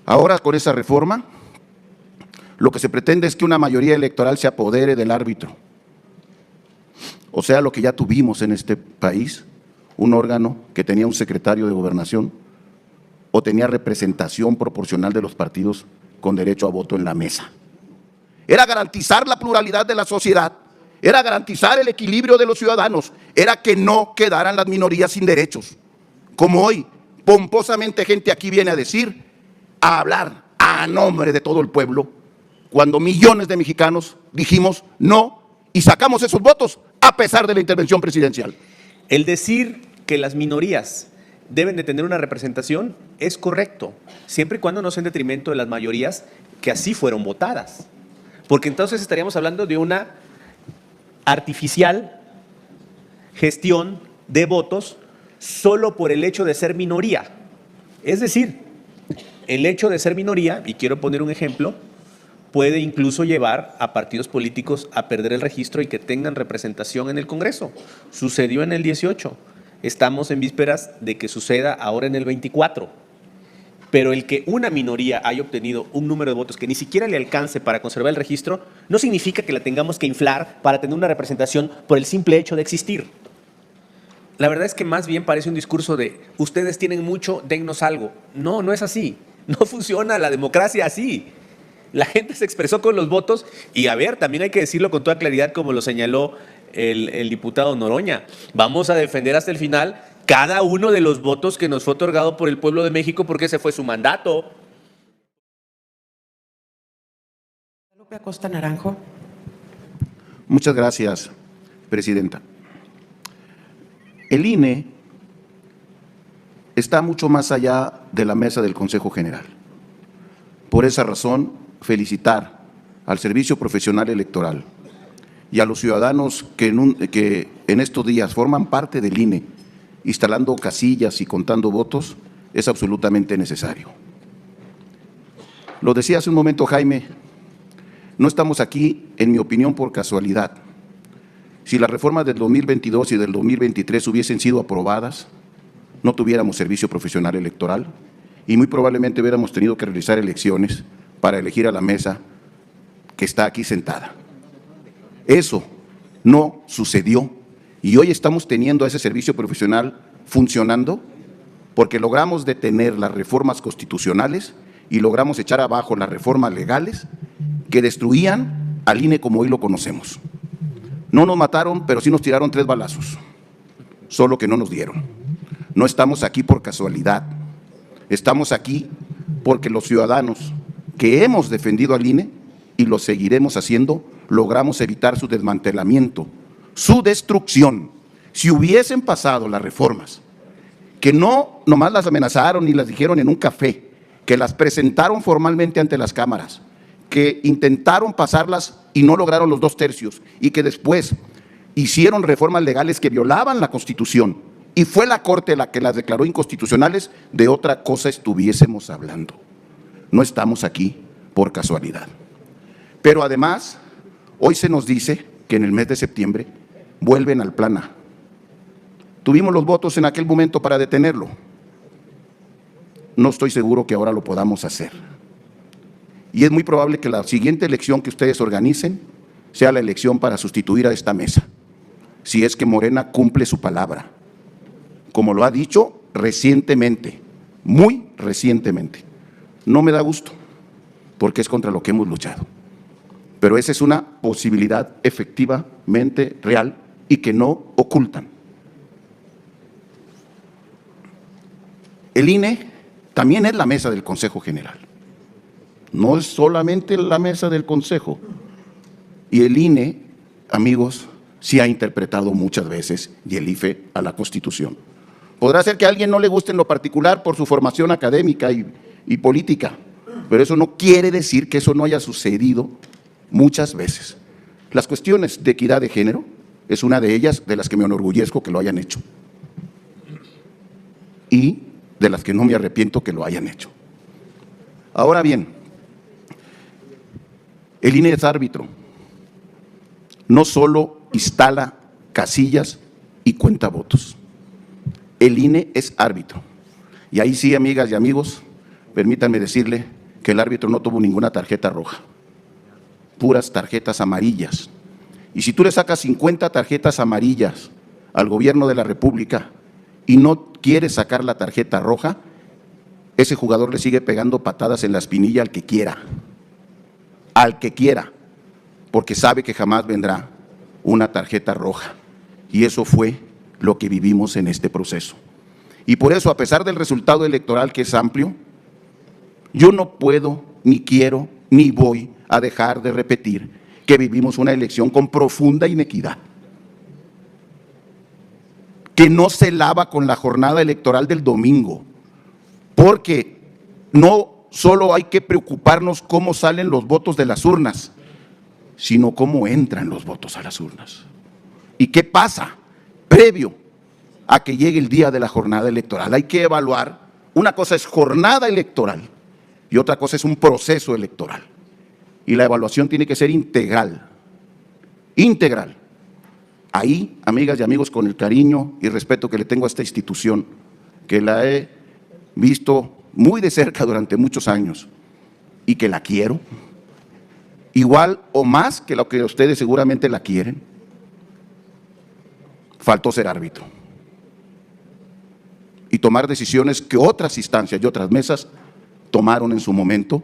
Ahora, con esa reforma, lo que se pretende es que una mayoría electoral se apodere del árbitro. O sea, lo que ya tuvimos en este país, un órgano que tenía un secretario de Gobernación o tenía representación proporcional de los partidos con derecho a voto en la mesa. Era garantizar la pluralidad de la sociedad, era garantizar el equilibrio de los ciudadanos, era que no quedaran las minorías sin derechos. Como hoy, pomposamente gente aquí viene a decir, a hablar a nombre de todo el pueblo, cuando millones de mexicanos dijimos no y sacamos esos votos a pesar de la intervención presidencial. El decir que las minorías deben de tener una representación es correcto, siempre y cuando no sea en detrimento de las mayorías que así fueron votadas. Porque entonces estaríamos hablando de una artificial gestión de votos solo por el hecho de ser minoría. Es decir, el hecho de ser minoría, y quiero poner un ejemplo, puede incluso llevar a partidos políticos a perder el registro y que tengan representación en el Congreso. Sucedió en el 18, estamos en vísperas de que suceda ahora en el 24. Pero el que una minoría haya obtenido un número de votos que ni siquiera le alcance para conservar el registro, no significa que la tengamos que inflar para tener una representación por el simple hecho de existir. La verdad es que más bien parece un discurso de ustedes tienen mucho, dennos algo. No, no es así. No funciona la democracia así. La gente se expresó con los votos y, a ver, también hay que decirlo con toda claridad, como lo señaló el diputado Noroña. Vamos a defender hasta el final cada uno de los votos que nos fue otorgado por el pueblo de México porque ese fue su mandato. Guadalupe Acosta Naranjo. Muchas gracias, presidenta. El INE está mucho más allá de la mesa del Consejo General. Por esa razón, felicitar al Servicio Profesional Electoral y a los ciudadanos que en estos días forman parte del INE, instalando casillas y contando votos, es absolutamente necesario. Lo decía hace un momento Jaime, no estamos aquí, en mi opinión, por casualidad. Si las reformas del 2022 y del 2023 hubiesen sido aprobadas, no tuviéramos servicio profesional electoral y muy probablemente hubiéramos tenido que realizar elecciones para elegir a la mesa que está aquí sentada. Eso no sucedió y hoy estamos teniendo a ese servicio profesional funcionando porque logramos detener las reformas constitucionales y logramos echar abajo las reformas legales que destruían al INE como hoy lo conocemos. No nos mataron, pero sí nos tiraron 3 balazos, solo que no nos dieron. No estamos aquí por casualidad, estamos aquí porque los ciudadanos que hemos defendido al INE y lo seguiremos haciendo, logramos evitar su desmantelamiento, su destrucción. Si hubiesen pasado las reformas, que no nomás las amenazaron y las dijeron en un café, que las presentaron formalmente ante las cámaras, que intentaron pasarlas y no lograron los 2/3 y que después hicieron reformas legales que violaban la Constitución y fue la Corte la que las declaró inconstitucionales, de otra cosa estuviésemos hablando. No estamos aquí por casualidad. Pero además, hoy se nos dice que en el mes de septiembre vuelven al Plan A. Tuvimos los votos en aquel momento para detenerlo. No estoy seguro que ahora lo podamos hacer. Y es muy probable que la siguiente elección que ustedes organicen sea la elección para sustituir a esta mesa, si es que Morena cumple su palabra, como lo ha dicho recientemente, muy recientemente. No me da gusto, porque es contra lo que hemos luchado. Pero esa es una posibilidad efectivamente real y que no ocultan. El INE también es la mesa del Consejo General. No es solamente la mesa del Consejo. Y el INE, amigos, sí ha interpretado muchas veces, y el IFE, a la Constitución. Podrá ser que a alguien no le guste en lo particular por su formación académica y política, pero eso no quiere decir que eso no haya sucedido muchas veces. Las cuestiones de equidad de género es una de ellas, de las que me enorgullezco que lo hayan hecho. Y de las que no me arrepiento que lo hayan hecho. Ahora bien, el INE es árbitro. No solo instala casillas y cuenta votos. El INE es árbitro. Y ahí sí, amigas y amigos, permítanme decirle que el árbitro no tuvo ninguna tarjeta roja, puras tarjetas amarillas. Y si tú le sacas 50 tarjetas amarillas al gobierno de la República y no quieres sacar la tarjeta roja, ese jugador le sigue pegando patadas en la espinilla al que quiera, porque sabe que jamás vendrá una tarjeta roja. Y eso fue lo que vivimos en este proceso. Y por eso, a pesar del resultado electoral que es amplio, yo no puedo, ni quiero, ni voy a dejar de repetir que vivimos una elección con profunda inequidad, que no se lava con la jornada electoral del domingo, porque no solo hay que preocuparnos cómo salen los votos de las urnas, sino cómo entran los votos a las urnas. ¿Y qué pasa previo a que llegue el día de la jornada electoral? Hay que evaluar, una cosa es jornada electoral y otra cosa es un proceso electoral. Y la evaluación tiene que ser integral, integral. Ahí, amigas y amigos, con el cariño y respeto que le tengo a esta institución, que la he visto muy de cerca durante muchos años y que la quiero, igual o más que lo que ustedes seguramente la quieren, faltó ser árbitro y tomar decisiones que otras instancias y otras mesas tomaron en su momento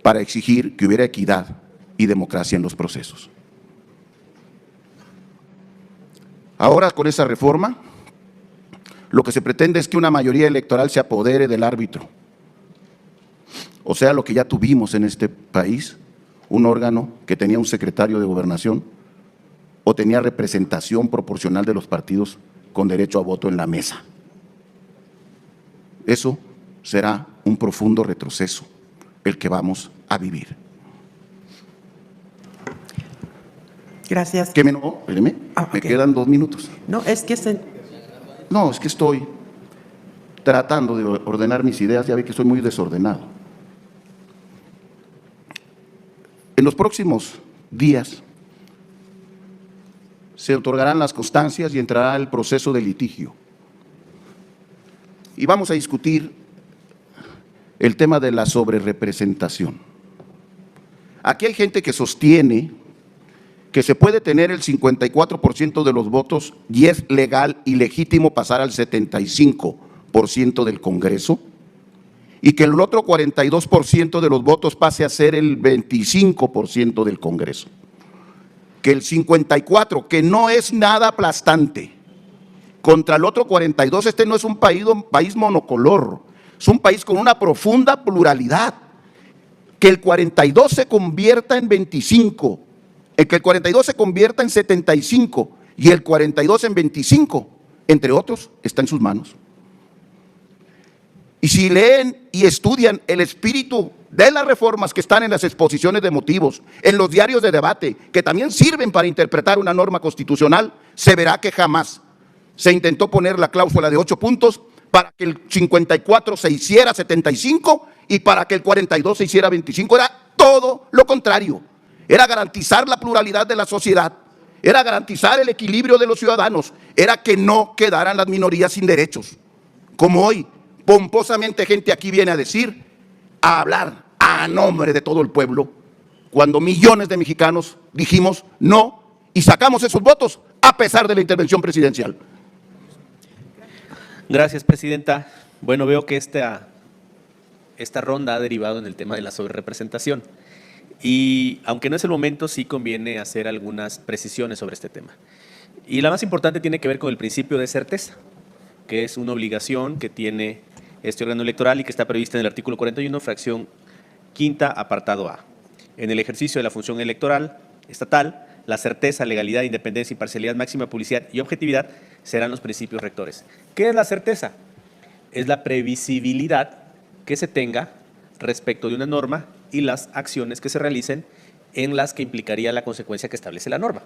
para exigir que hubiera equidad y democracia en los procesos. Ahora, con esa reforma, lo que se pretende es que una mayoría electoral se apodere del árbitro. O sea, lo que ya tuvimos en este país, un órgano que tenía un secretario de Gobernación o tenía representación proporcional de los partidos con derecho a voto en la mesa. Eso será un profundo retroceso el que vamos a vivir. Gracias. ¿Qué me no? Espéreme, me quedan 2 minutos. No, es que No, es que estoy tratando de ordenar mis ideas, ya ve que soy muy desordenado. En los próximos días se otorgarán las constancias y entrará el proceso de litigio. Y vamos a discutir el tema de la sobrerepresentación. Aquí hay gente que sostiene que se puede tener el 54% de los votos y es legal y legítimo pasar al 75% del Congreso y que el otro 42% de los votos pase a ser el 25% del Congreso. Que el 54%, que no es nada aplastante, contra el otro 42%, este no es un país monocolor, es un país con una profunda pluralidad. Que el 42 se convierta en 25%, que el 42 se convierta en 75% y el 42 en 25%, entre otros, está en sus manos. Y si leen y estudian el espíritu de las reformas que están en las exposiciones de motivos, en los diarios de debate, que también sirven para interpretar una norma constitucional, se verá que jamás se intentó poner la cláusula de 8 puntos para que el 54 se hiciera 75 y para que el 42 se hiciera 25. Era todo lo contrario. Era garantizar la pluralidad de la sociedad, era garantizar el equilibrio de los ciudadanos, era que no quedaran las minorías sin derechos. Como hoy, pomposamente gente aquí viene a decir, a hablar a nombre de todo el pueblo, cuando millones de mexicanos dijimos no y sacamos esos votos a pesar de la intervención presidencial. Gracias, presidenta. Bueno, veo que esta ronda ha derivado en el tema de la sobrerepresentación. Y aunque no es el momento, sí conviene hacer algunas precisiones sobre este tema. Y la más importante tiene que ver con el principio de certeza, que es una obligación que tiene este órgano electoral y que está prevista en el artículo 41, fracción quinta, apartado A. En el ejercicio de la función electoral estatal, la certeza, legalidad, independencia, imparcialidad, máxima publicidad y objetividad serán los principios rectores. ¿Qué es la certeza? Es la previsibilidad que se tenga respecto de una norma y las acciones que se realicen en las que implicaría la consecuencia que establece la norma.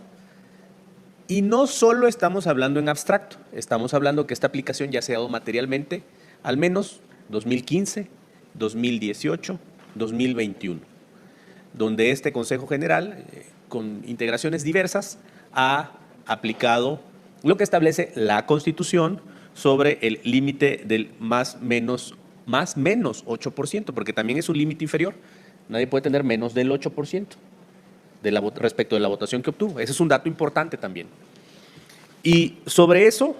Y no solo estamos hablando en abstracto, estamos hablando que esta aplicación ya se ha dado materialmente al menos 2015, 2018, 2021, donde este Consejo General, con integraciones diversas, ha aplicado lo que establece la Constitución sobre el límite del más menos más menos 8%, porque también es un límite inferior. Nadie puede tener menos del 8% respecto de la votación que obtuvo. Ese es un dato importante también. Y sobre eso,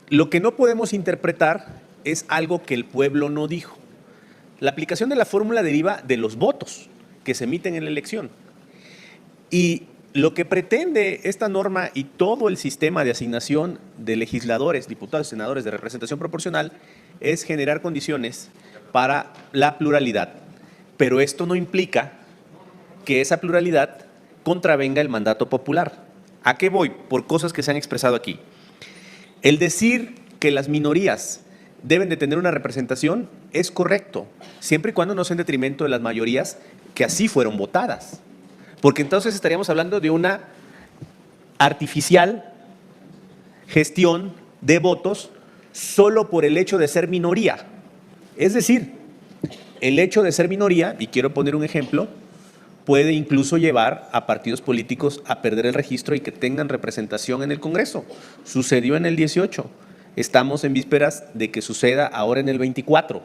lo que no podemos interpretar es algo que el pueblo no dijo. La aplicación de la fórmula deriva de los votos que se emiten en la elección. Y lo que pretende esta norma y todo el sistema de asignación de legisladores, diputados y senadores de representación proporcional es generar condiciones para la pluralidad. Pero esto no implica que esa pluralidad contravenga el mandato popular. ¿A qué voy? Por cosas que se han expresado aquí. El decir que las minorías deben de tener una representación es correcto, siempre y cuando no sea en detrimento de las mayorías que así fueron votadas. Porque entonces estaríamos hablando de una artificial gestión de votos solo por el hecho de ser minoría. Es decir, el hecho de ser minoría, y quiero poner un ejemplo, puede incluso llevar a partidos políticos a perder el registro y que tengan representación en el Congreso. Sucedió en el 18. Estamos en vísperas de que suceda ahora en el 24.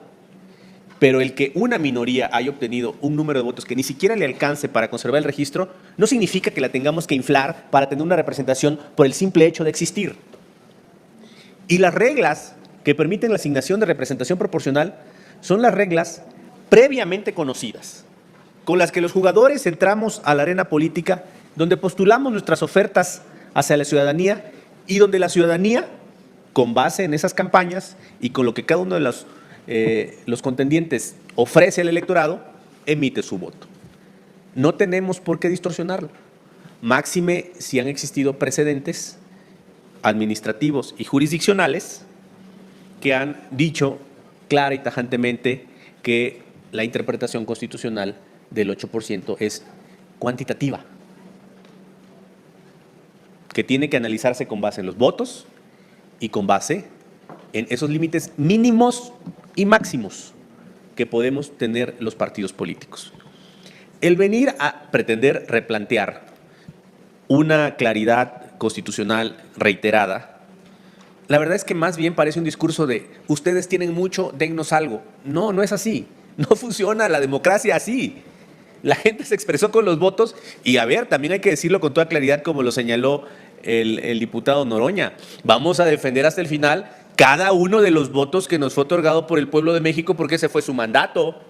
Pero el que una minoría haya obtenido un número de votos que ni siquiera le alcance para conservar el registro, no significa que la tengamos que inflar para tener una representación por el simple hecho de existir. Y las reglas que permiten la asignación de representación proporcional son las reglas previamente conocidas, con las que los jugadores entramos a la arena política, donde postulamos nuestras ofertas hacia la ciudadanía y donde la ciudadanía, con base en esas campañas y con lo que cada uno de los contendientes ofrece al electorado, emite su voto. No tenemos por qué distorsionarlo. Máxime si han existido precedentes administrativos y jurisdiccionales que han dicho clara y tajantemente que la interpretación constitucional del 8% es cuantitativa, que tiene que analizarse con base en los votos y con base en esos límites mínimos y máximos que podemos tener los partidos políticos. El venir a pretender replantear una claridad constitucional reiterada, la verdad es que más bien parece un discurso de ustedes tienen mucho, dennos algo. No, no es así. No funciona la democracia así. La gente se expresó con los votos y, a ver, también hay que decirlo con toda claridad, como lo señaló el diputado Noroña. Vamos a defender hasta el final cada uno de los votos que nos fue otorgado por el pueblo de México, porque ese fue su mandato,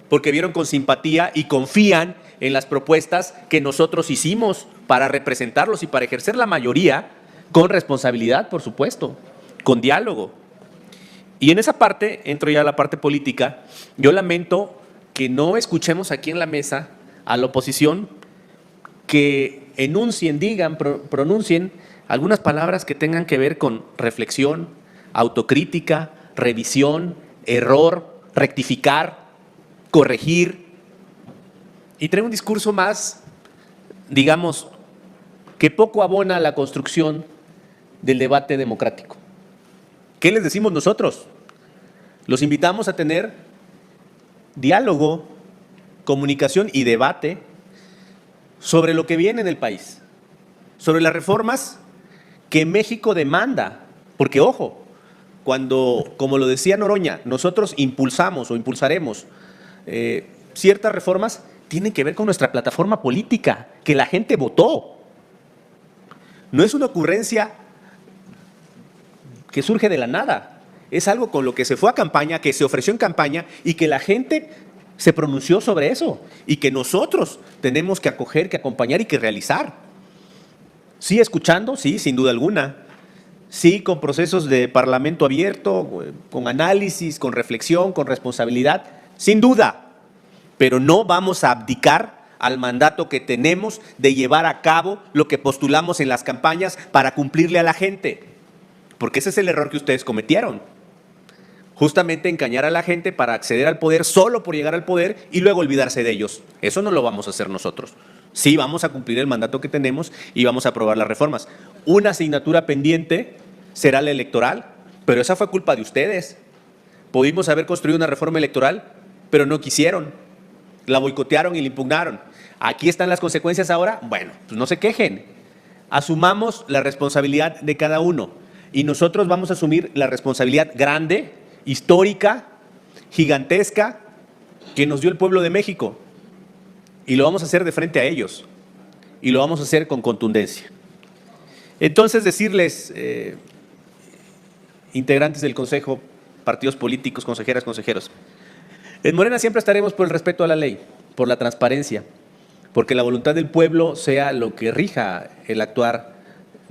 porque vieron con simpatía y confían en las propuestas que nosotros hicimos para representarlos y para ejercer la mayoría con responsabilidad, por supuesto, con diálogo. Y en esa parte, entro ya a la parte política, yo lamento que no escuchemos aquí en la mesa a la oposición que enuncien, digan, pronuncien algunas palabras que tengan que ver con reflexión, autocrítica, revisión, error, rectificar, corregir y traer un discurso más, digamos, que poco abona a la construcción del debate democrático. ¿Qué les decimos nosotros? Los invitamos a tener diálogo, comunicación y debate sobre lo que viene en el país, sobre las reformas que México demanda, porque ojo, cuando, como lo decía Noroña, nosotros impulsamos o impulsaremos ciertas reformas, tienen que ver con nuestra plataforma política, que la gente votó. No es una ocurrencia que surge de la nada, es algo con lo que se fue a campaña, que se ofreció en campaña y que la gente se pronunció sobre eso y que nosotros tenemos que acoger, que acompañar y que realizar. Sí, escuchando, sí, sin duda alguna. Sí, con procesos de parlamento abierto, con análisis, con reflexión, con responsabilidad, sin duda. Pero no vamos a abdicar al mandato que tenemos de llevar a cabo lo que postulamos en las campañas para cumplirle a la gente. Porque ese es el error que ustedes cometieron. Justamente engañar a la gente para acceder al poder solo por llegar al poder y luego olvidarse de ellos. Eso no lo vamos a hacer nosotros. Sí, vamos a cumplir el mandato que tenemos y vamos a aprobar las reformas. Una asignatura pendiente será la electoral, pero esa fue culpa de ustedes. Pudimos haber construido una reforma electoral, pero no quisieron. La boicotearon y la impugnaron. Aquí están las consecuencias ahora. Bueno, pues no se quejen. Asumamos la responsabilidad de cada uno. Y nosotros vamos a asumir la responsabilidad grande histórica, gigantesca, que nos dio el pueblo de México. Y lo vamos a hacer de frente a ellos. Y lo vamos a hacer con contundencia. Entonces, decirles, integrantes del Consejo, partidos políticos, consejeras, consejeros, en Morena siempre estaremos por el respeto a la ley, por la transparencia, porque la voluntad del pueblo sea lo que rija el actuar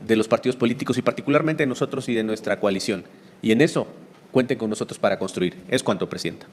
de los partidos políticos y particularmente de nosotros y de nuestra coalición. Y en eso cuenten con nosotros para construir. Es cuanto, Presidenta.